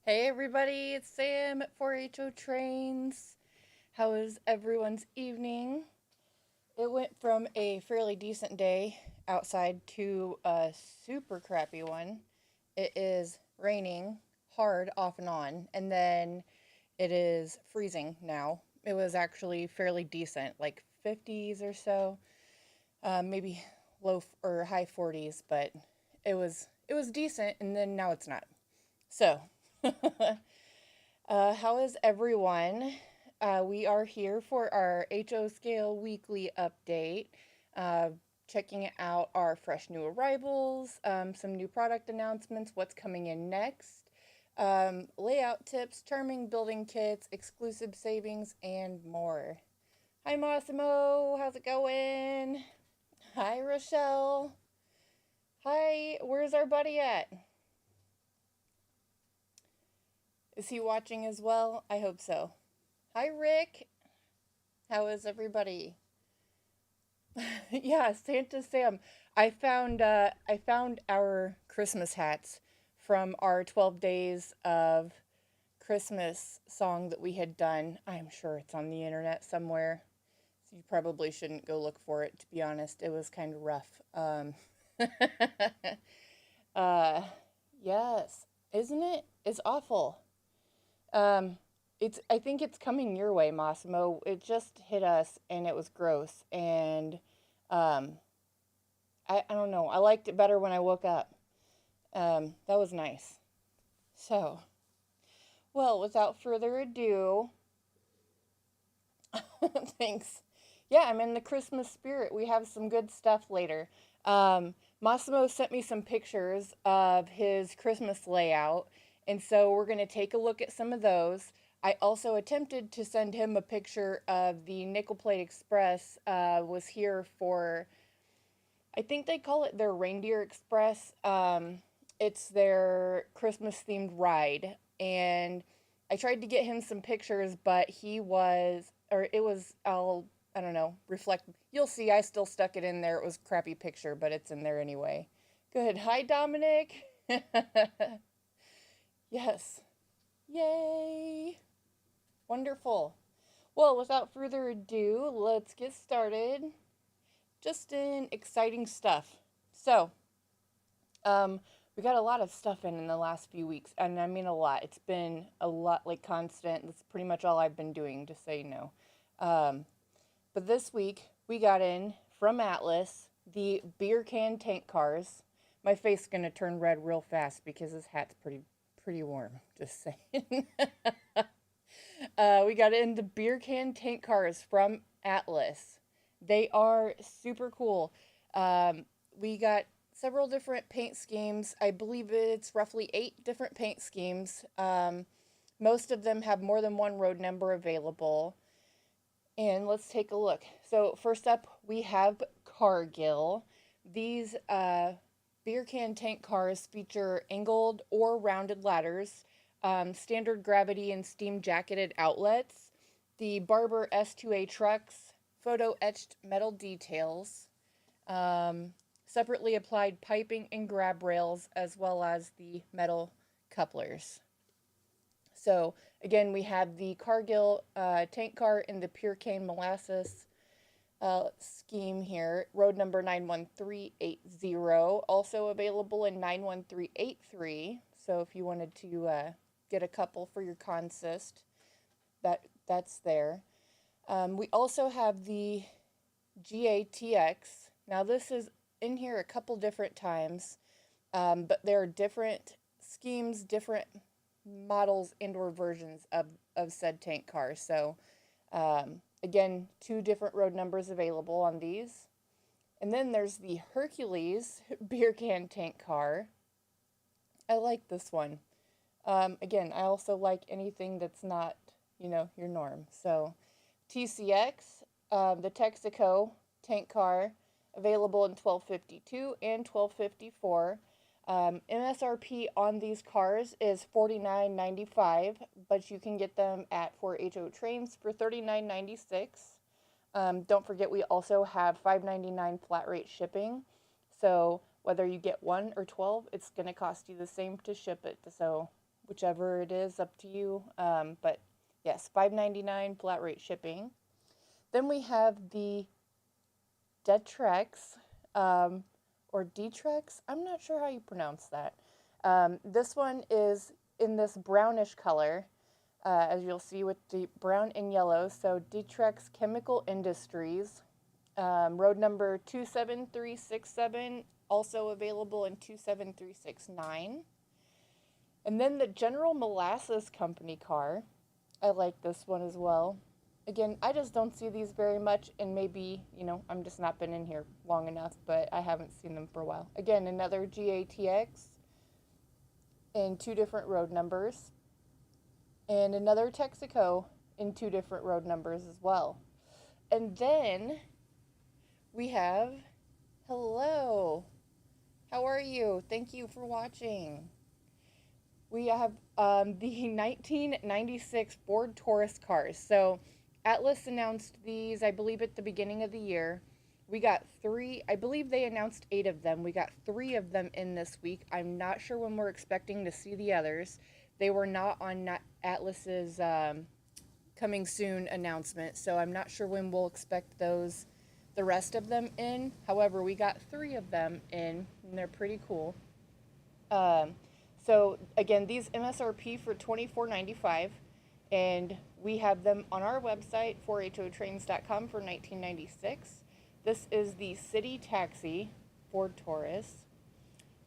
Hey everybody, it's Sam at 4HOtrains. How was everyone's evening? It went from a fairly decent day outside to a super crappy one. It is raining hard off and on, and then it is freezing now. It was actually fairly decent, like 50s or so, maybe low or high 40s, but it was decent, and then now it's not. So, how is everyone? We are here for our HO Scale weekly update, uh, checking out our fresh new arrivals, some new product announcements, what's coming in next, layout tips, charming building kits, exclusive savings, and more. Hi, Massimo. How's it going? Hi, Rochelle. Hi, where's our buddy at? Is he watching as well? I hope so. Hi, Rick. How is everybody? Yeah, Santa Sam. I found our Christmas hats from our 12 days of Christmas song that we had done. I'm sure it's on the internet somewhere. So you probably shouldn't go look for it, to be honest. It was kind of rough. uh yes, isn't it? It's awful. Um, it's I think it's coming your way, Massimo. It just hit us and it was gross. And um, I don't know. I liked it better when I woke up. That was nice. So, well, without further ado, thanks. Yeah, I'm in the Christmas spirit. We have some good stuff later. Massimo sent me some pictures of his Christmas layout, and so we're going to take a look at some of those. I also attempted to send him a picture of the Nickel Plate Express. Was here for, I think they call it their Reindeer Express. It's their Christmas themed ride, and I tried to get him some pictures, but he was, or it was, I don't know, reflect. You'll see, I still stuck it in there. It was a crappy picture, but it's in there anyway. Good. Hi, Dominic. Yes. Yay. Wonderful. Well, without further ado, let's get started. Just in exciting stuff. So, um, we got a lot of stuff in the last few weeks, and I mean a lot. It's been a lot, like, constant. That's pretty much all I've been doing, just so you know. Um, but this week we got in from Atlas the beer can tank cars. My face is gonna turn red real fast because this hat's pretty warm. Just saying. We got in the beer can tank cars from Atlas. They are super cool. We got several different paint schemes. I believe it's roughly 8 different paint schemes. Most of them have more than one road number available. And let's take a look. So, first up, we have Cargill. These beer can tank cars feature angled or rounded ladders, standard gravity and steam jacketed outlets, the Barber S2A trucks, photo etched metal details, um, separately applied piping and grab rails, as well as the metal couplers. So again, we have the Cargill tank car in the Pure Cane Molasses scheme here. Road number 91380, also available in 91383. So if you wanted to get a couple for your consist, that's there. We also have the GATX. Now this is in here a couple different times, but there are different schemes, different models and/or versions of said tank car. So, again, 2 different road numbers available on these. And then there's the Hercules beer can tank car. I like this one. Again, I also like anything that's not, your norm. So, TCX, the Texaco tank car, available in 1252 and 1254. MSRP on these cars is $49.95, but you can get them at 4HOtrains for $39.96. Don't forget, we also have $5.99 flat rate shipping. So whether you get 1 or 12, it's going to cost you the same to ship it. So whichever it is, up to you. But yes, $5.99 flat rate shipping. Then we have the Detrex, or Detrex. I'm not sure how you pronounce that. This one is in this brownish color, as you'll see with the brown and yellow. So Detrex Chemical Industries, road number 27367, also available in 27369. And then the General Molasses Company car. I like this one as well. Again, I just don't see these very much, and maybe, I'm just not been in here long enough, but I haven't seen them for a while. Again, another GATX in 2 different road numbers, and another Texaco in 2 different road numbers as well. And then we have, hello, how are you? Thank you for watching. We have the 1996 Ford Taurus cars. So Atlas announced these, I believe, at the beginning of the year. We got 3, I believe they announced 8 of them. We got 3 of them in this week. I'm not sure when we're expecting to see the others. They were not on Atlas's coming soon announcement, so I'm not sure when we'll expect the rest of them in. However, we got 3 of them in, and they're pretty cool. So again, these MSRP for $24.95, and we have them on our website, 4HOtrains.com, for $19.96. This is the City Taxi Ford Taurus.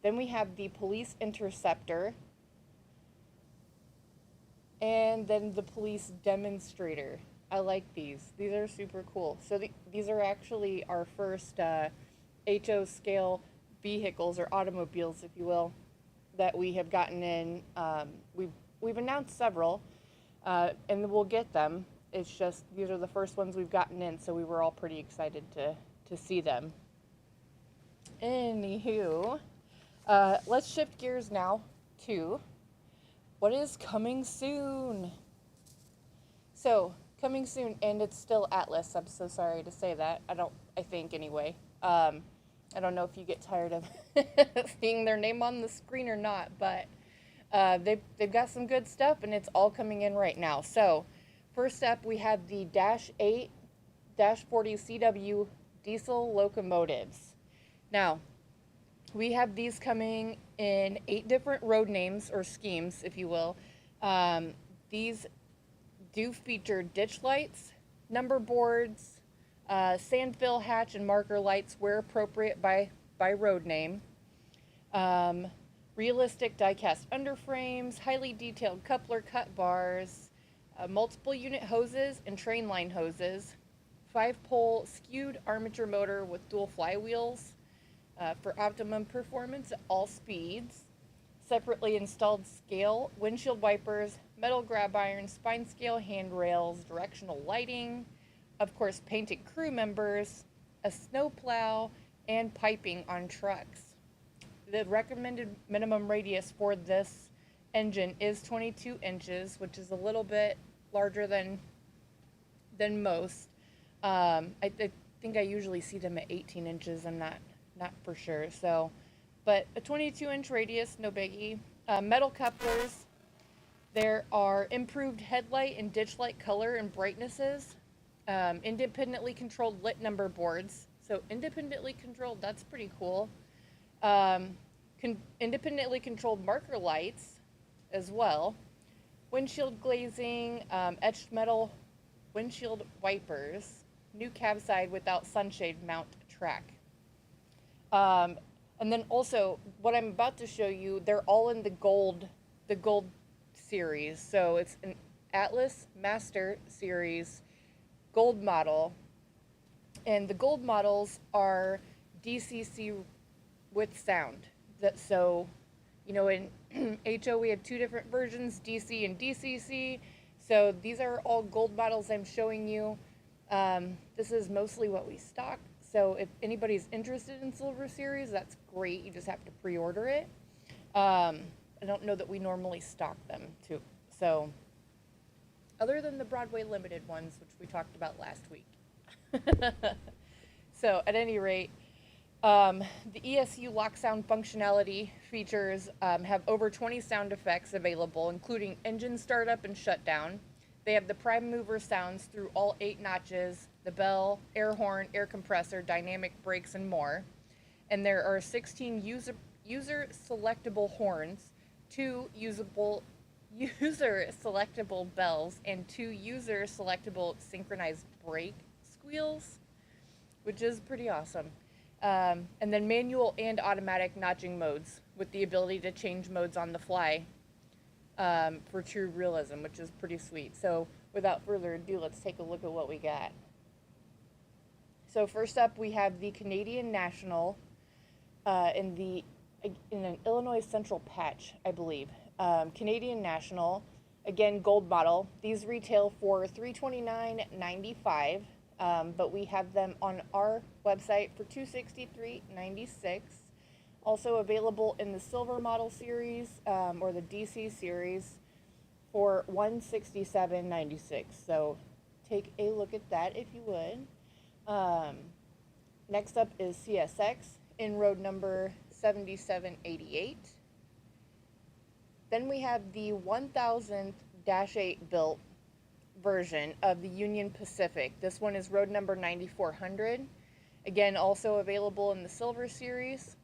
Then we have the Police Interceptor, and then the Police Demonstrator. I like these. These are super cool. So these are actually our first HO scale vehicles, or automobiles, if you will, that we have gotten in. We've announced several, and we'll get them. It's just these are the first ones we've gotten in, so we were all pretty excited to see them. Anywho, let's shift gears now to what is coming soon. So, coming soon, and it's still Atlas. I'm so sorry to say that. I think anyway. I don't know if you get tired of seeing their name on the screen or not, but they've got some good stuff, and it's all coming in right now. So, first up, we have the Dash 8, Dash 40 CW diesel locomotives. Now, we have these coming in 8 different road names, or schemes, if you will. These do feature ditch lights, number boards, sand fill, hatch, and marker lights where appropriate by road name. Realistic die-cast underframes, highly detailed coupler cut bars, multiple unit hoses and train line hoses, 5-pole skewed armature motor with dual flywheels for optimum performance at all speeds, separately installed scale windshield wipers, metal grab irons, spine scale handrails, directional lighting, of course painted crew members, a snowplow, and piping on trucks. The recommended minimum radius for this engine is 22 inches, which is a little bit larger than most. I think I usually see them at 18 inches. I'm not for sure. So, but a 22-inch radius, no biggie. Metal couplers. There are improved headlight and ditch light color and brightnesses. Independently controlled lit number boards. So independently controlled, that's pretty cool. Independently controlled marker lights as well. Windshield glazing, etched metal windshield wipers. New cab side without sunshade mount track. And then also, what I'm about to show you, they're all in the gold series. So it's an Atlas Master Series gold model. And the gold models are DCC with sound. So, in HO we have 2 different versions, DC and DCC. So these are all gold models I'm showing you. This is mostly what we stock. So if anybody's interested in Silver Series, that's great. You just have to pre-order it. I don't know that we normally stock them too. So other than the Broadway Limited ones, which we talked about last week. So at any rate, The ESU lock sound functionality features have over 20 sound effects available, including engine startup and shutdown. They have the prime mover sounds through all 8 notches, the bell, air horn, air compressor, dynamic brakes, and more. And there are 16 user selectable horns, 2 user selectable bells, and 2 user selectable synchronized brake squeals, which is pretty awesome. And then manual and automatic notching modes with the ability to change modes on the fly for true realism, which is pretty sweet. So without further ado, let's take a look at what we got. So first up, we have the Canadian National in an Illinois Central patch, I believe. Canadian National, again, gold model. These retail for $329.95. But we have them on our website for $263.96. Also available in the silver model series or the DC series for $167.96. So take a look at that if you would. Next up is CSX in road number 7788. Then we have the 1000-8 built version of the Union Pacific. This one is road number 9400. Again, also available in the silver series.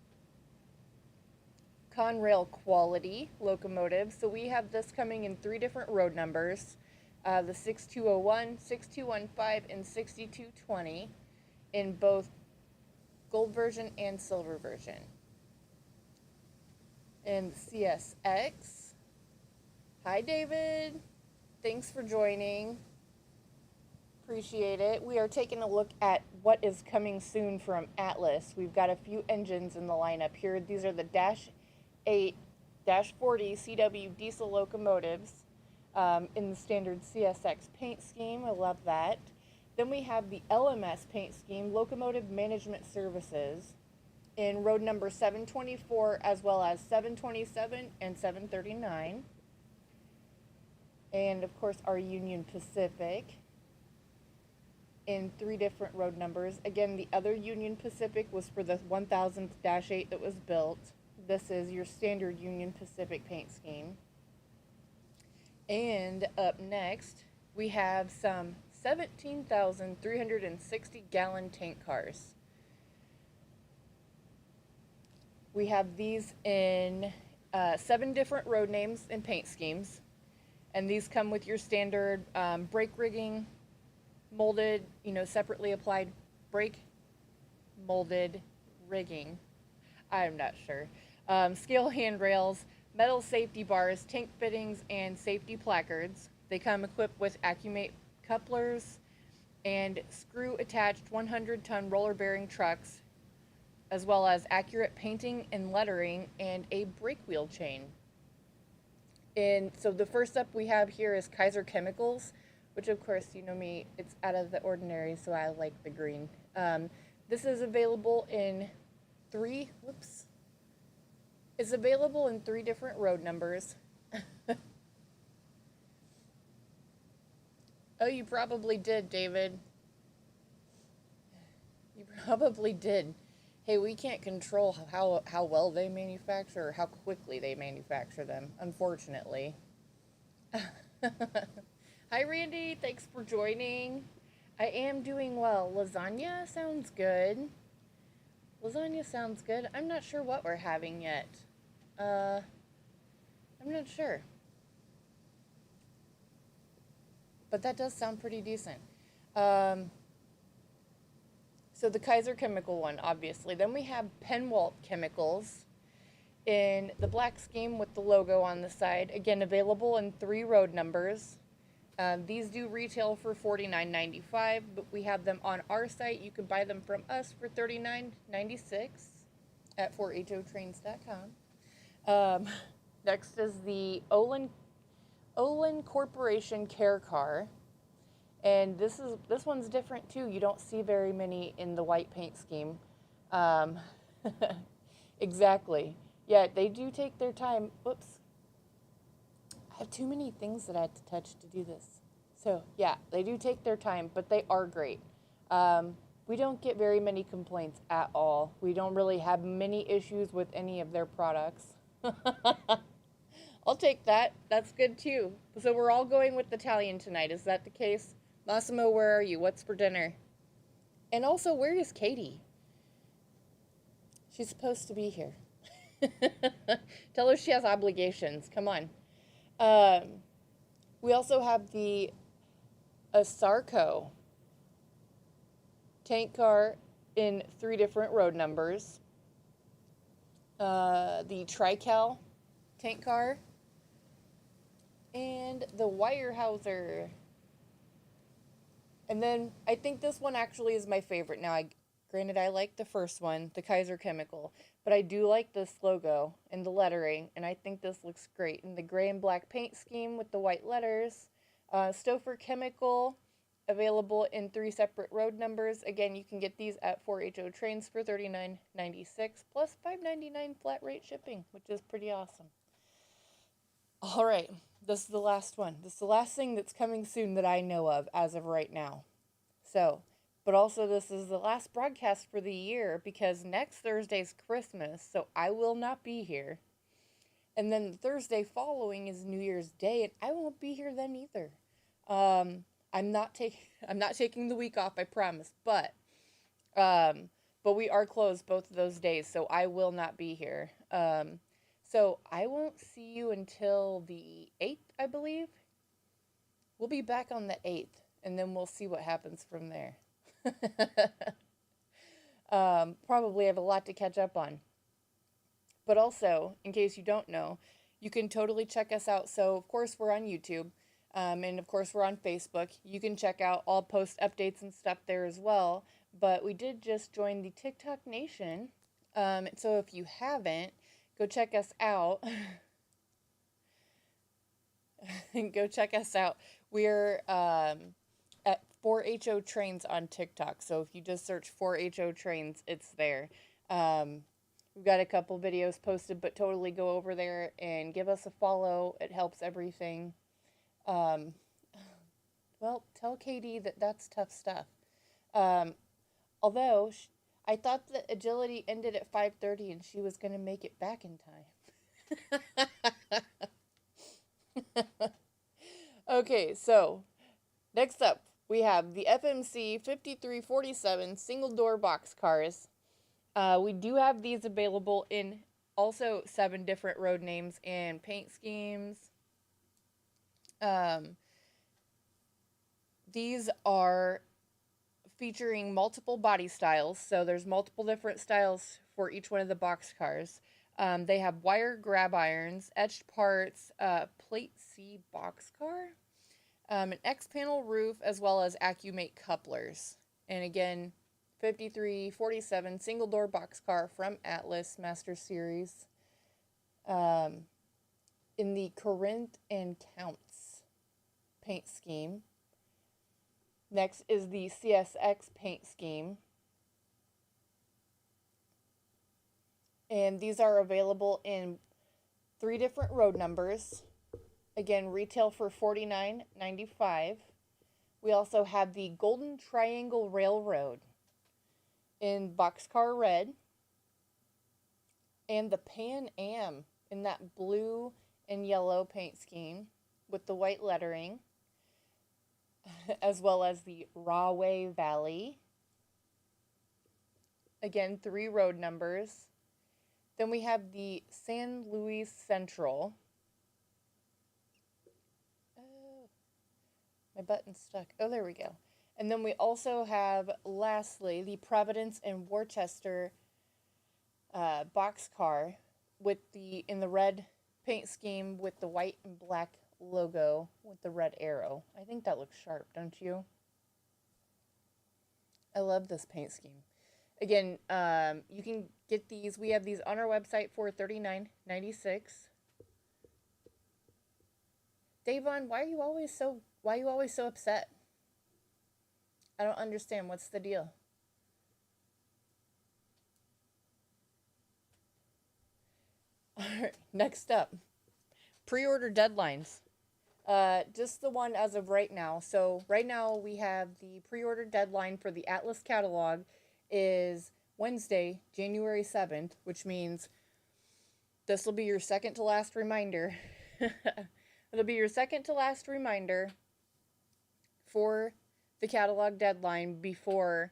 Conrail quality locomotive. So we have this coming in 3 different road numbers. The 6201, 6215, and 6220 in both gold version and silver version. And CSX. Hi, David. Thanks for joining. Appreciate it. We are taking a look at what is coming soon from Atlas. We've got a few engines in the lineup here. These are the Dash 8, Dash 40 CW diesel locomotives in the standard CSX paint scheme. I love that. Then we have the LMS paint scheme, Locomotive Management Services, in road number 724 as well as 727 and 739. And of course our Union Pacific in 3 different road numbers. Again, the other Union Pacific was for the 1000-8 that was built. This is your standard Union Pacific paint scheme. And up next, we have some 17,360 gallon tank cars. We have these in 7 different road names and paint schemes. And these come with your standard brake rigging, molded, separately applied brake molded rigging. I'm not sure. Scale handrails, metal safety bars, tank fittings, and safety placards. They come equipped with Accumate couplers and screw-attached 100-ton roller bearing trucks, as well as accurate painting and lettering and a brake wheel chain. And so the first up we have here is Kaiser Chemicals, which of course, you know me, it's out of the ordinary, so I like the green. This is available in 3 different road numbers. Oh, you probably did, David. You probably did. Hey, we can't control how well they manufacture or how quickly they manufacture them, unfortunately. Hi, Randy. Thanks for joining. I am doing well. Lasagna sounds good. Lasagna sounds good. I'm not sure what we're having yet. I'm not sure. But that does sound pretty decent. So the Kaiser Chemical one, obviously. Then we have Penwalt Chemicals in the black scheme with the logo on the side. Again, available in 3 road numbers. These do retail for $49.95, but we have them on our site. You can buy them from us for $39.96 at 4HOtrains.com. Next is the Olin Corporation Care Car. And this one's different too. You don't see very many in the white paint scheme. Exactly. Yeah, they do take their time. Whoops. I have too many things that I had to touch to do this. So yeah, they do take their time, but they are great. We don't get very many complaints at all. We don't really have many issues with any of their products. I'll take that. That's good too. So we're all going with Italian tonight. Is that the case? Massimo, where are you? What's for dinner? And also, where is Katie? She's supposed to be here. Tell her she has obligations. Come on. Um, we also have the Asarco tank car in 3 different road numbers. The Trical tank car. And the Weyerhaeuser. And then I think this one actually is my favorite. Now, granted, I like the first one, the Kaiser Chemical, but I do like this logo and the lettering, and I think this looks great. In the gray and black paint scheme with the white letters. Stouffer Chemical, available in 3 separate road numbers. Again, you can get these at 4HOtrains for $39.96 plus $5.99 flat rate shipping, which is pretty awesome. All right, this is the last one. This is the last thing that's coming soon that I know of as of right now. So, but also this is the last broadcast for the year because next Thursday's Christmas, so I will not be here. And then the Thursday following is New Year's Day, and I won't be here then either. I'm not taking the week off, I promise. But we are closed both of those days, so I will not be here. So I won't see you until the 8th, I believe. We'll be back on the 8th, and then we'll see what happens from there. Probably have a lot to catch up on. But also, in case you don't know, you can totally check us out. So, of course, we're on YouTube. And, of course, we're on Facebook. You can check out all post updates and stuff there as well. But we did just join the TikTok Nation. So if you haven't, go check us out. Go check us out. We're at 4HOtrains on TikTok. So if you just search 4HOtrains, it's there. We've got a couple videos posted, but totally go over there and give us a follow. It helps everything. Well, tell Katie that that's tough stuff. Although I thought that agility ended at 5:30 and she was going to make it back in time. Okay, so next up we have the FMC 5347 single door box cars. We do have these available in also 7 different road names and paint schemes. These are featuring multiple body styles, so there's multiple different styles for each one of the box cars. They have wire grab irons, etched parts, plate C box car, an X-panel roof, as well as AccuMate couplers. And again, 5347 single door box car from Atlas Master Series in the Corinth and Counts paint scheme. Next is the CSX paint scheme. And these are available in 3 different road numbers. Again, retail for $49.95. We also have the Golden Triangle Railroad in Boxcar Red. And the Pan Am in that blue and yellow paint scheme with the white lettering. As well as the Rahway Valley. Again, 3 road numbers. Then we have the San Luis Central. Oh, my button's stuck. Oh, there we go. And then we also have, lastly, the Providence and Worcester boxcar with in the red paint scheme with the white and black logo with the red arrow. I think that looks sharp, don't you? I love this paint scheme. Again, you can get these. We have these on our website for $39.96. Davon, why are you always so upset? I don't understand. What's the deal? All right, next up, pre-order deadlines. Just the one as of right now. So right now we have the pre-order deadline for the Atlas catalog is Wednesday, January 7th, which means this will be your second to last reminder. It'll be your second to last reminder for the catalog deadline before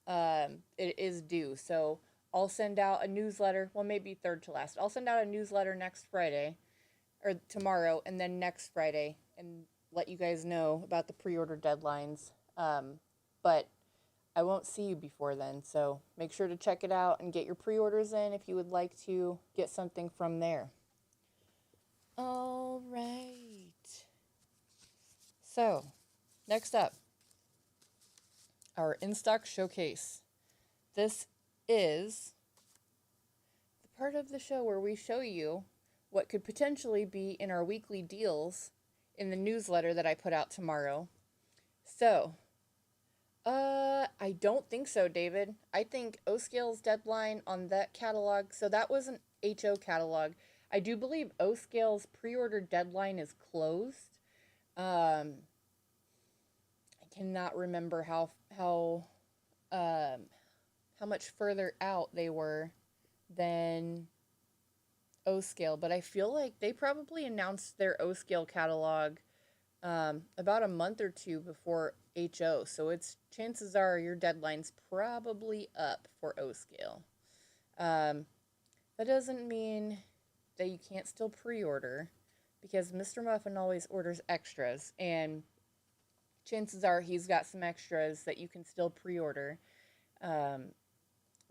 it is due. So I'll send out a newsletter. Well, maybe third to last. I'll send out a newsletter next Friday or tomorrow, and then next Friday, and let you guys know about the pre-order deadlines. But I won't see you before then, so make sure to check it out and get your pre-orders in if you would like to get something from there. All right. So, next up, our in-stock showcase. This is the part of the show where we show you what could potentially be in our weekly deals in the newsletter that I put out tomorrow. So, I don't think so, David. I think O-Scale's deadline on that catalog, so that was an HO catalog. I do believe O-Scale's pre-order deadline is closed. I cannot remember how much further out they were than O-Scale, but I feel like they probably announced their O-Scale catalog about a month or two before HO, so it's chances are your deadline's probably up for O-Scale. That doesn't mean that you can't still pre-order, because Mr. Muffin always orders extras, and chances are he's got some extras that you can still pre-order.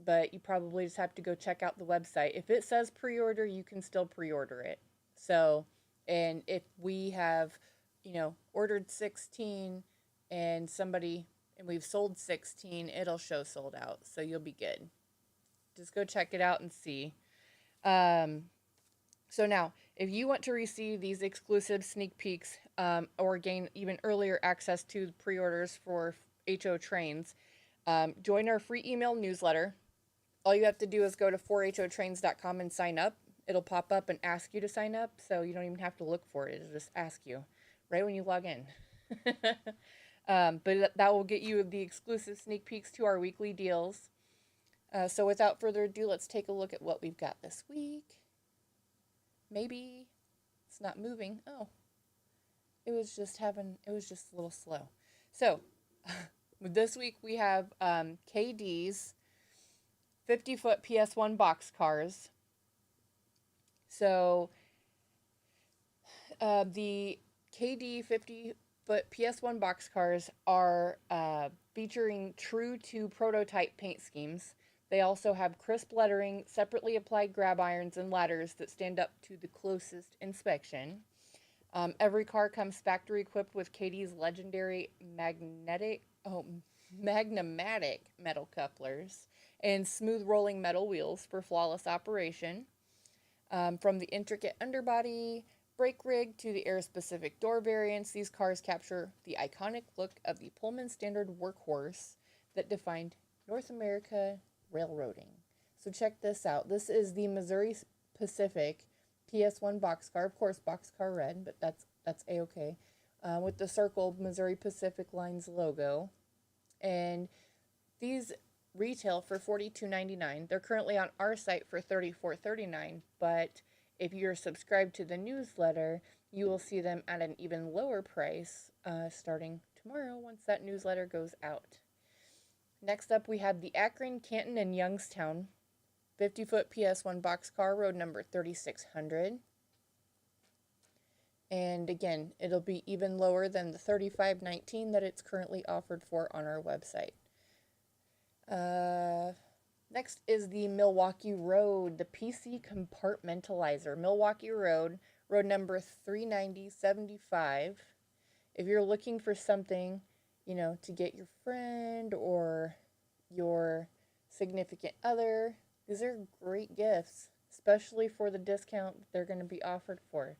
But you probably just have to go check out the website. If it says pre-order, you can still pre-order it. So, and if we have, ordered 16 and we've sold 16, it'll show sold out. So you'll be good. Just go check it out and see. So now, if you want to receive these exclusive sneak peeks or gain even earlier access to pre-orders for 4HOtrains, join our free email newsletter. All you have to do is go to 4HOtrains.com and sign up. It'll pop up and ask you to sign up, so you don't even have to look for it. It'll just ask you right when you log in. But that will get you the exclusive sneak peeks to our weekly deals. So without further ado, let's take a look at what we've got this week. Maybe it's not moving. Oh, it was just a little slow. So this week we have KD's 50-foot PS1 box cars. So the KD 50-foot PS1 box cars are featuring true to prototype paint schemes. They also have crisp lettering, separately applied grab irons, and ladders that stand up to the closest inspection. Every car comes factory equipped with KD's legendary magnematic metal couplers and smooth rolling metal wheels for flawless operation. From the intricate underbody brake rig to the air-specific door variants, these cars capture the iconic look of the Pullman Standard workhorse that defined North America railroading. So check this out. This is the Missouri Pacific PS1 boxcar, of course boxcar red, but that's A-okay, with the circled Missouri Pacific Lines logo. And these retail for $42.99. They're currently on our site for $34.39, but if you're subscribed to the newsletter, you will see them at an even lower price starting tomorrow once that newsletter goes out. Next up, we have the Akron, Canton, and Youngstown 50-foot PS1 boxcar, road number 3600. And again, it'll be even lower than the $35.19 that it's currently offered for on our website. Next is the Milwaukee Road, the PC compartmentalizer. Milwaukee Road, road number 39075. If you're looking for something, to get your friend or your significant other, these are great gifts, especially for the discount they're going to be offered for.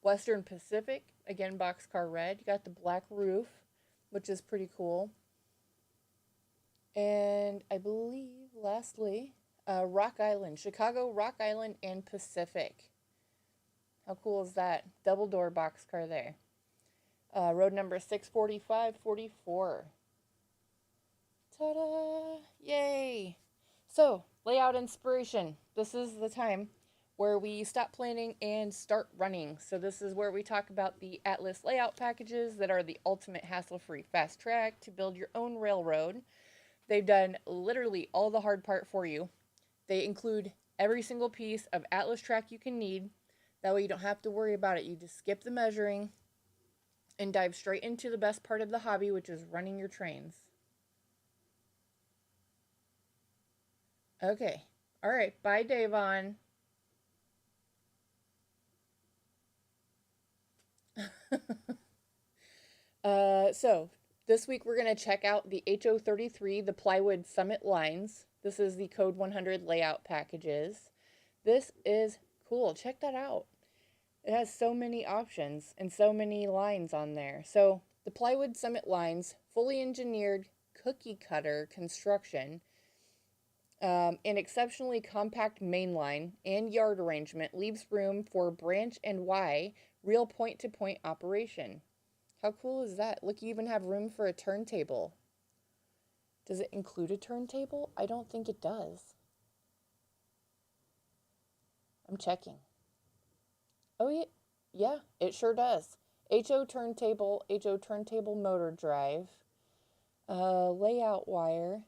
Western Pacific, again, boxcar red. You got the black roof, which is pretty cool. And I believe, lastly, Rock Island, Chicago, Rock Island, and Pacific. How cool is that? Double door boxcar there. Road number 64544. Ta-da! Yay! So, layout inspiration. This is the time where we stop planning and start running. So this is where we talk about the Atlas layout packages that are the ultimate hassle-free fast track to build your own railroad. They've done literally all the hard part for you. They include every single piece of Atlas track you can need. That way you don't have to worry about it. You just skip the measuring and dive straight into the best part of the hobby, which is running your trains. Okay. All right. Bye, Davon. So this week we're going to check out the HO33, the plywood summit lines. This is the code 100 layout packages. This is cool. Check that out. It has so many options and so many lines on there. So the plywood summit lines, fully engineered cookie cutter construction, an exceptionally compact mainline and yard arrangement leaves room for branch and Y, real point-to-point operation. How cool is that? Look, you even have room for a turntable. Does it include a turntable? I don't think it does. I'm checking. Oh, yeah, it sure does. HO turntable motor drive, layout wire.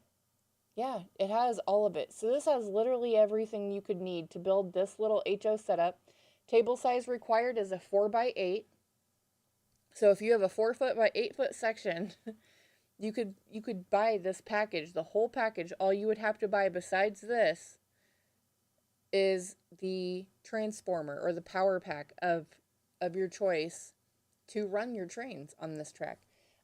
Yeah, it has all of it. So this has literally everything you could need to build this little HO setup. Table size required is a 4x8. So if you have a 4 foot by 8 foot section, you could buy this package, the whole package. All you would have to buy besides this is the transformer or the power pack of your choice to run your trains on this track.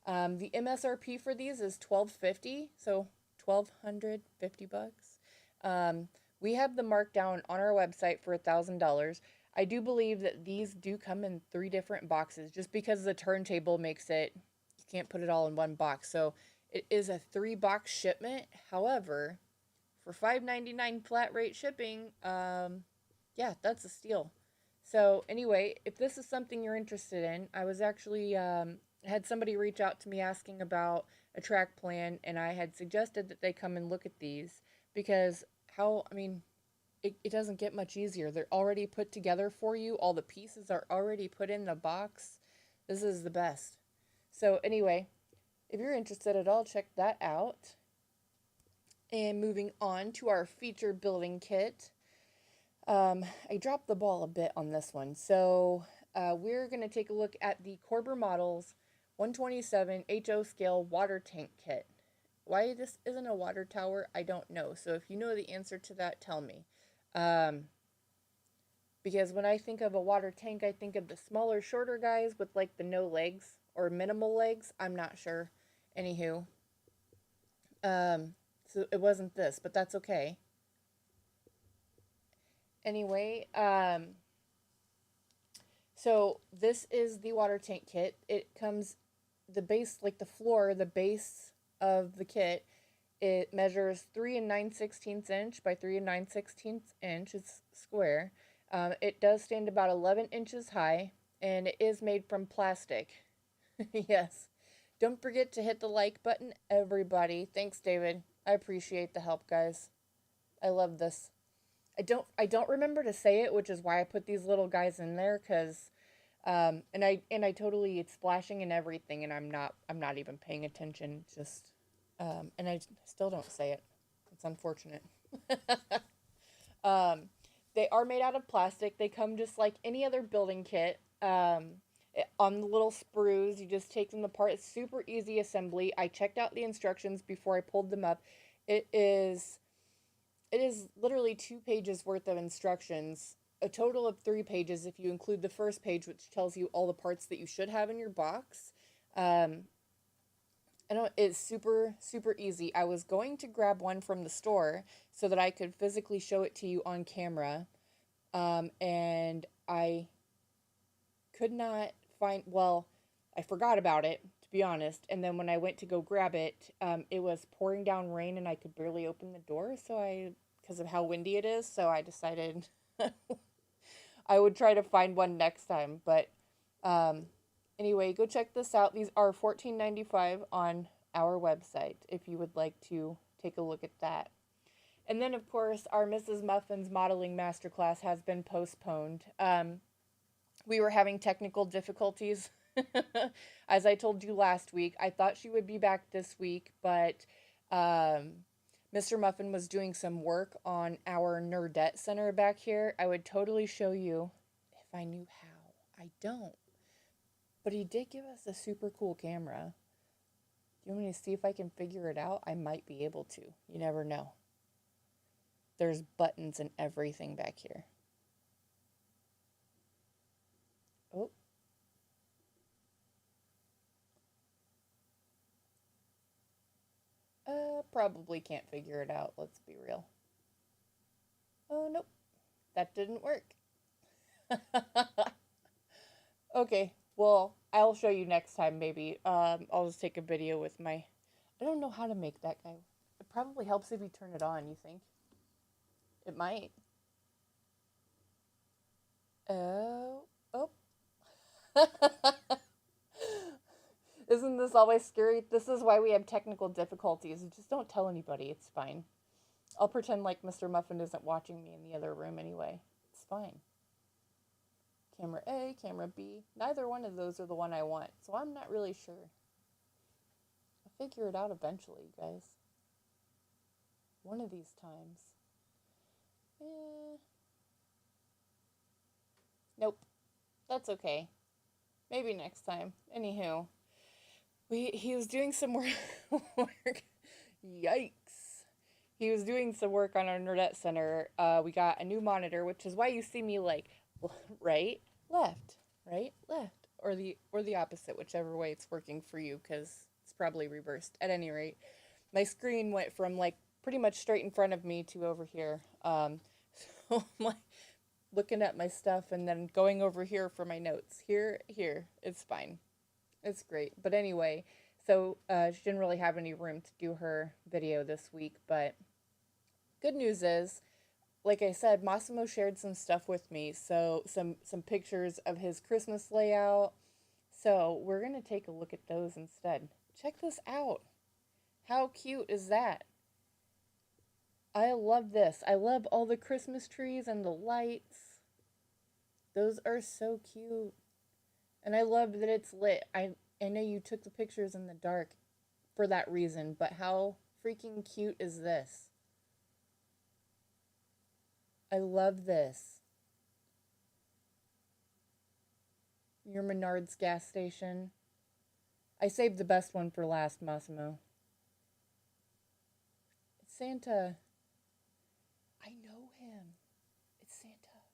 The MSRP for these is $12.50, so $1,250. We have the markdown on our website for $1,000. I do believe that these do come in 3 different boxes, just because the turntable makes it, you can't put it all in one box. So it is a 3-box shipment. However, for $5.99 flat rate shipping, yeah, that's a steal. So anyway, if this is something you're interested in, I was actually had somebody reach out to me asking about a track plan, and I had suggested that they come and look at these because it doesn't get much easier. They're already put together for you. All the pieces are already put in the box. This is the best. So anyway, if you're interested at all, check that out. And moving on to our feature building kit. I dropped the ball a bit on this one. So we're going to take a look at the Corber Models 127 HO scale water tank kit. Why this isn't a water tower, I don't know. So if you know the answer to that, tell me. Because when I think of a water tank, I think of the smaller, shorter guys with like the no legs or minimal legs. I'm not sure. Anywho. So it wasn't this, but that's okay. Anyway, so this is the water tank kit. It comes, the base, like the floor, the base of the kit, it measures 3 9/16 inch by 3 9/16 inch. It's square. It does stand about 11 inches high, and it is made from plastic. Yes. Don't forget to hit the like button, everybody. Thanks, David. I appreciate the help, guys. I love this. I don't remember to say it, which is why I put these little guys in there, because and I totally, it's splashing and everything, and I'm not even paying attention. Just and I still don't say it. It's unfortunate. um, they are made out of plastic. They come just like any other building kit. On the little sprues, you just take them apart. It's super easy assembly. I checked out the instructions before I pulled them up. It is literally 2 pages worth of instructions, a total of 3 pages if you include the first page, which tells you all the parts that you should have in your box. I know it's super, super easy. I was going to grab one from the store so that I could physically show it to you on camera, and I could not find, well, I forgot about it, to be honest, and then when I went to go grab it, it was pouring down rain and I could barely open the door, because of how windy it is, so I decided I would try to find one next time. But um, anyway, go check this out. These are $14.95 on our website if you would like to take a look at that. And then, of course, our Mrs. Muffin's modeling masterclass has been postponed. We were having technical difficulties. As I told you last week, I thought she would be back this week, but um, Mr. Muffin was doing some work on our Nerdette Center back here. I would totally show you if I knew how. I don't. But he did give us a super cool camera. Do you want me to see if I can figure it out? I might be able to. You never know. There's buttons and everything back here. Oh. Probably can't figure it out. Let's be real. Oh, nope. That didn't work. Okay, well, I'll show you next time, maybe. I'll just take a video with my... I don't know how to make that guy. It probably helps if you turn it on, you think? It might. Oh. Oh. Isn't this always scary? This is why we have technical difficulties. Just don't tell anybody. It's fine. I'll pretend like Mr. Muffin isn't watching me in the other room anyway. It's fine. Camera A, camera B. Neither one of those are the one I want, so I'm not really sure. I'll figure it out eventually, you guys. One of these times. Nope. That's okay. Maybe next time. Anywho. He was doing some work. Yikes. He was doing some work on our Nerdette Center. We got a new monitor, which is why you see me like right, left, right, left, or the opposite, whichever way it's working for you, because it's probably reversed. At any rate, my screen went from like pretty much straight in front of me to over here. So I'm like looking at my stuff and then going over here for my notes. Here, it's fine. It's great. But anyway, so she didn't really have any room to do her video this week. But good news is, like I said, Massimo shared some stuff with me. So some pictures of his Christmas layout. So we're going to take a look at those instead. Check this out. How cute is that? I love this. I love all the Christmas trees and the lights. Those are so cute. And I love that it's lit. I know you took the pictures in the dark for that reason, but how freaking cute is this? I love this. Your Menards gas station. I saved the best one for last, Massimo. It's Santa. I know him. It's Santa.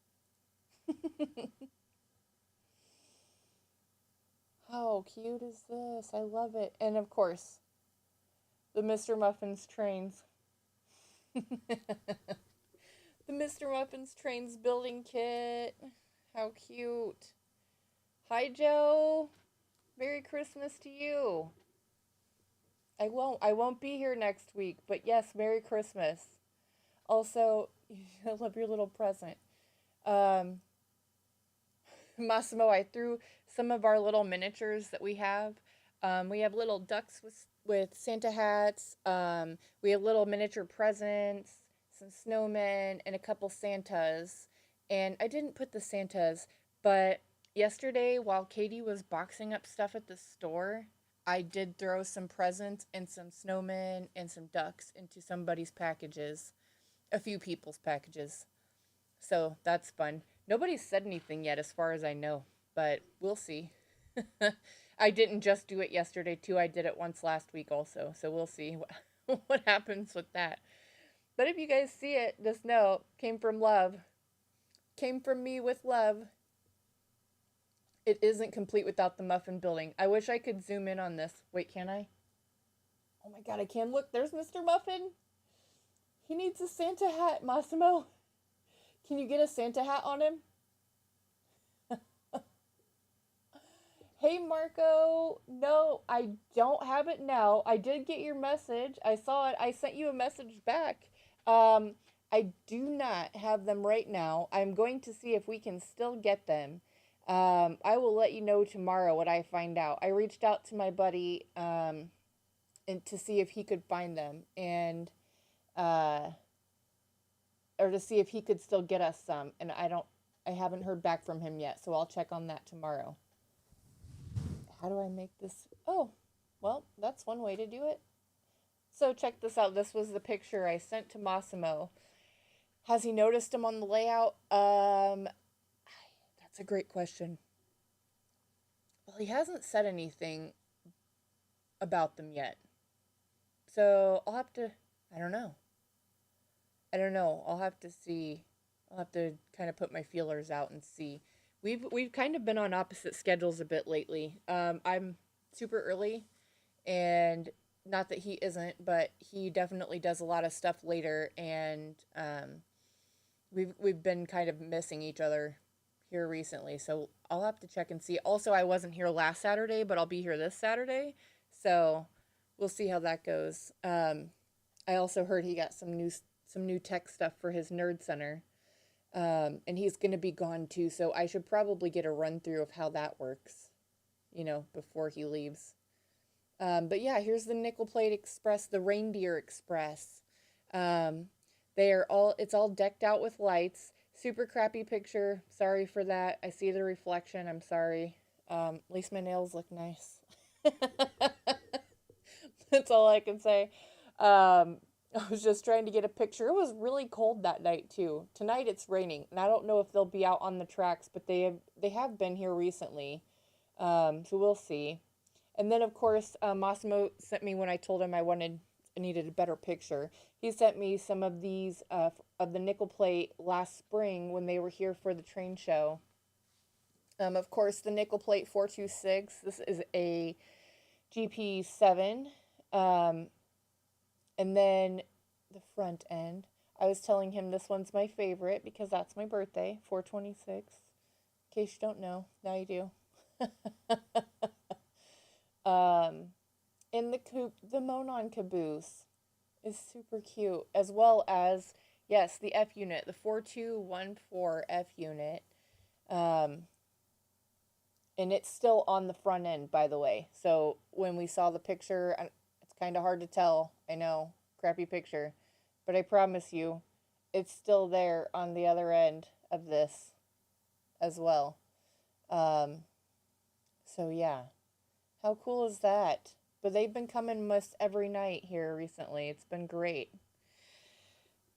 How cute is this? I love it. And of course, the Mr. Muffin's trains. The Mr. Muffin's trains building kit. How cute. Hi, Joe. Merry Christmas to you. I won't be here next week, but yes, Merry Christmas. Also, I love your little present. Massimo, I threw some of our little miniatures that we have. We have little ducks with Santa hats. We have little miniature presents, some snowmen, and a couple Santas. And I didn't put the Santas, but yesterday while Katie was boxing up stuff at the store, I did throw some presents and some snowmen and some ducks into somebody's packages. A few people's packages. So that's fun. Nobody's said anything yet as far as I know, but we'll see. I didn't just do it yesterday too. I did it once last week also. So we'll see what happens with that. But if you guys see it, just know came from love. Came from me with love. It isn't complete without the muffin building. I wish I could zoom in on this. Wait, can I? Oh my god, I can. Look, there's Mr. Muffin. He needs a Santa hat, Massimo. Can you get a Santa hat on him? Hey, Marco. No, I don't have it now. I did get your message. I saw it. I sent you a message back. I do not have them right now. I'm going to see if we can still get them. I will let you know tomorrow what I find out. I reached out to my buddy and to see if he could find them and uh, or to see if he could still get us some. And I haven't heard back from him yet, so I'll check on that tomorrow. How do I make this? Oh, well, that's one way to do it. So check this out. This was the picture I sent to Massimo. Has he noticed them on the layout? That's a great question. Well, he hasn't said anything about them yet. So I'll have to, I don't know. I don't know. I'll have to see. I'll have to kind of put my feelers out and see. We've kind of been on opposite schedules a bit lately. I'm super early, and not that he isn't, but he definitely does a lot of stuff later, and we've been kind of missing each other here recently. So I'll have to check and see. Also, I wasn't here last Saturday, but I'll be here this Saturday, so we'll see how that goes. I also heard he got some new tech stuff for his nerd center. And he's going to be gone too, so I should probably get a run through of how that works, before he leaves. But yeah, here's the Nickel Plate Express, the Reindeer Express. It's all decked out with lights. Super crappy picture. Sorry for that. I see the reflection. I'm sorry. At least my nails look nice. That's all I can say. I was just trying to get a picture. It was really cold that night too. Tonight it's raining, and I don't know if they'll be out on the tracks, but they have been here recently. So we'll see. And then of course, Massimo sent me when I told him I needed a better picture. He sent me some of these of the nickel plate last spring when they were here for the train show. Of course, the nickel plate 426. This is a GP7. And then the front end. I was telling him this one's my favorite because that's my birthday, 426. In case you don't know, now you do. And the Monon caboose is super cute, as well as, yes, the F unit, the 4214 F unit. And it's still on the front end, by the way. So when we saw the picture, it's kind of hard to tell. I know, crappy picture. But I promise you, it's still there on the other end of this as well. So yeah. How cool is that? But they've been coming almost every night here recently. It's been great.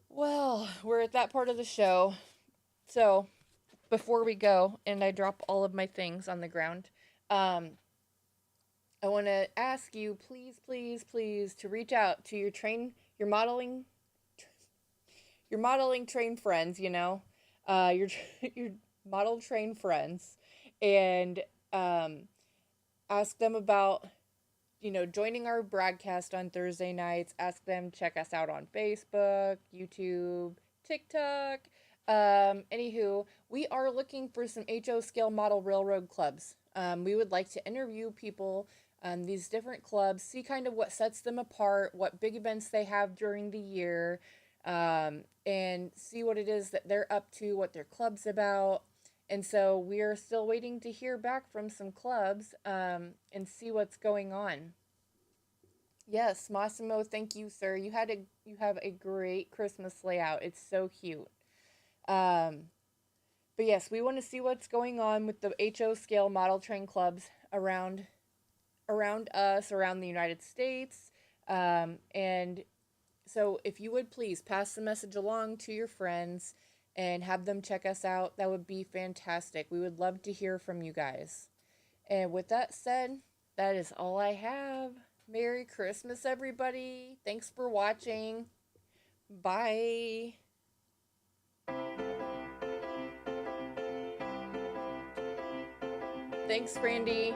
Well, we're at that part of the show. So, before we go, and I drop all of my things on the ground, I want to ask you, please, please, please, to reach out to your modeling train friends, your model train friends, and ask them about, joining our broadcast on Thursday nights. Ask them to check us out on Facebook, YouTube, TikTok. Anywho, we are looking for some HO scale model railroad clubs. We would like to interview people, these different clubs, see kind of what sets them apart, what big events they have during the year, and see what it is that they're up to, what their club's about. And so we are still waiting to hear back from some clubs, and see what's going on. Yes, Massimo, thank you, sir. You have a great Christmas layout. It's so cute. But yes, we want to see what's going on with the HO scale model train clubs around us, around the United States. And so if you would please pass the message along to your friends and have them check us out, that would be fantastic. We would love to hear from you guys. And with that said, that is all I have. Merry Christmas, everybody. Thanks for watching. Bye. Thanks, Randy.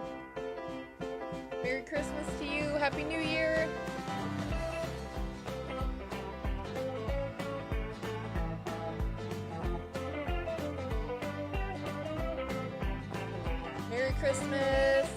Merry Christmas to you. Happy New Year. Merry Christmas.